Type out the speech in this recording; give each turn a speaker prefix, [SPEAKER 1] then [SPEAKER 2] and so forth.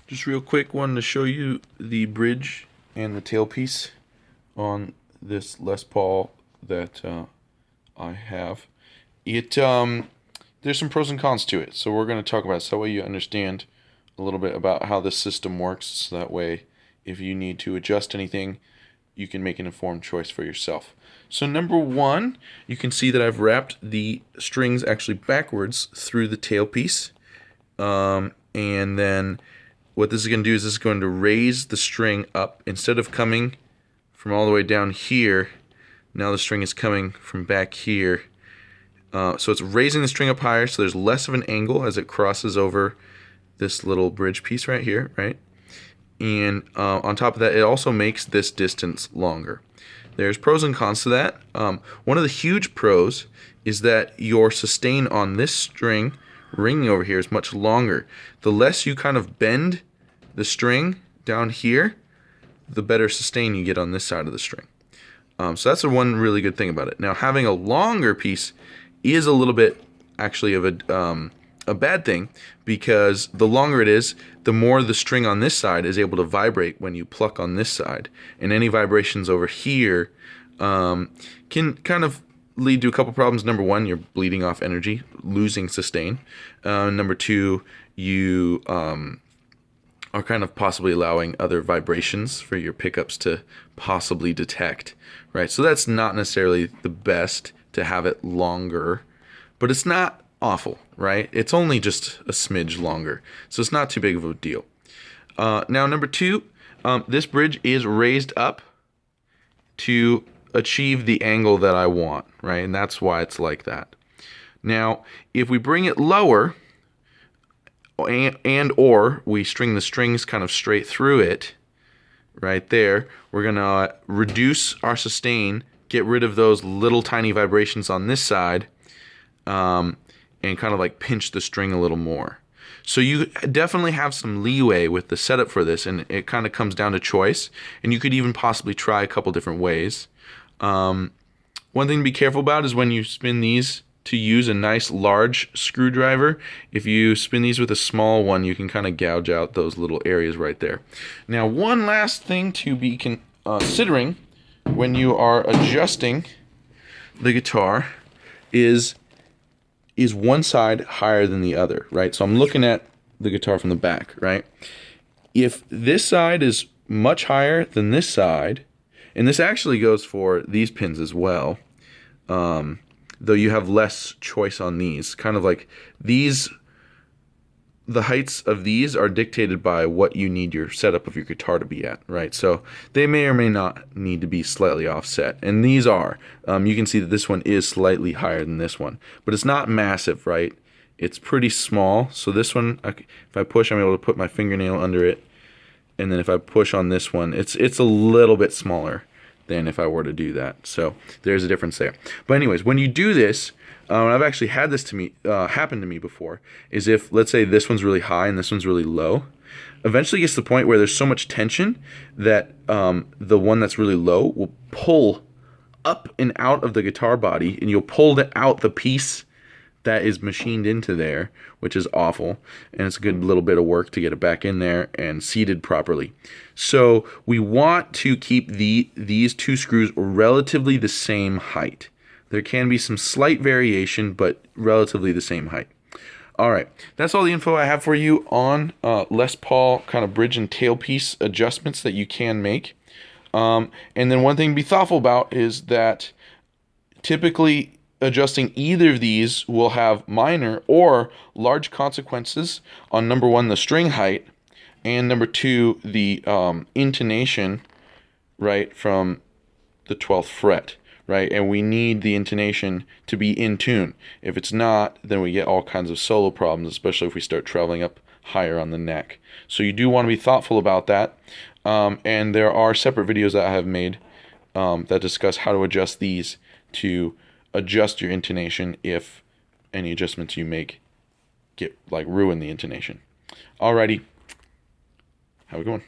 [SPEAKER 1] Just real quick, wanted to show you the bridge and the tailpiece on this Les Paul that I have. There's some pros and cons to it, so we're going to talk about it so that way you understand a little bit about how this system works, so that way if you need to adjust anything, you can make an informed choice for yourself. So number one, you can see that I've wrapped the strings actually backwards through the tailpiece, and then what this is going to do is this is going to raise the string up. Instead of coming from all the way down here, now the string is coming from back here. So it's raising the string up higher, so there's less of an angle as it crosses over this little bridge piece right here, right? And on top of that, it also makes this distance longer. There's pros and cons to that. One of the huge pros is that your sustain on this string ringing over here is much longer. The less you kind of bend the string down here, the better sustain you get on this side of the string. So that's the one really good thing about it. Now, having a longer piece is a little bit actually of a bad thing, because the longer it is, the more the string on this side is able to vibrate when you pluck on this side. And any vibrations over here can kind of lead to a couple problems. Number one, you're bleeding off energy, losing sustain. Number two, you are kind of possibly allowing other vibrations for your pickups to possibly detect, right? So that's not necessarily the best to have it longer, but it's not awful, right? It's only just a smidge longer, so it's not too big of a deal. Now, number two, this bridge is raised up to achieve the angle that I want, right? And that's why it's like that. Now, if we bring it lower, or we string the strings kind of straight through it, right there, we're gonna reduce our sustain, get rid of those little tiny vibrations on this side, and kind of like pinch the string a little more. So you definitely have some leeway with the setup for this, and it kind of comes down to choice, and you could even possibly try a couple different ways. One thing to be careful about is when you spin these, to use a nice large screwdriver. If you spin these with a small one, you can kind of gouge out those little areas right there. Now, one last thing to be considering when you are adjusting the guitar is one side higher than the other, right? So I'm looking at the guitar from the back, right? If this side is much higher than this side, and this actually goes for these pins as well, though you have less choice on these. Kind of like these, the heights of these are dictated by what you need your setup of your guitar to be at, right? So they may or may not need to be slightly offset, and these are. You can see that this one is slightly higher than this one, but it's not massive, right? It's pretty small. So this one, if I push, I'm able to put my fingernail under it, and then if I push on this one, it's a little bit smaller than if I were to do that. So there's a difference there. But anyways, when you do this, I've actually had this happen to me before, is if, let's say, this one's really high and this one's really low, eventually gets to the point where there's so much tension that the one that's really low will pull up and out of the guitar body, and you'll pull out the piece that is machined into there, which is awful, and it's a good little bit of work to get it back in there and seated properly. So we want to keep these two screws relatively the same height. There can be some slight variation, but relatively the same height. All right, that's all the info I have for you on Les Paul kind of bridge and tailpiece adjustments that you can make. And then one thing to be thoughtful about is that typically adjusting either of these will have minor or large consequences on, number one, the string height, and number two, the intonation, right, from the 12th fret, right? And we need the intonation to be in tune. If it's not, then we get all kinds of solo problems, especially if we start traveling up higher on the neck. So you do want to be thoughtful about that. And there are separate videos that I have made that discuss how to adjust these to adjust your intonation if any adjustments you make ruin the intonation. Alrighty, have a good one.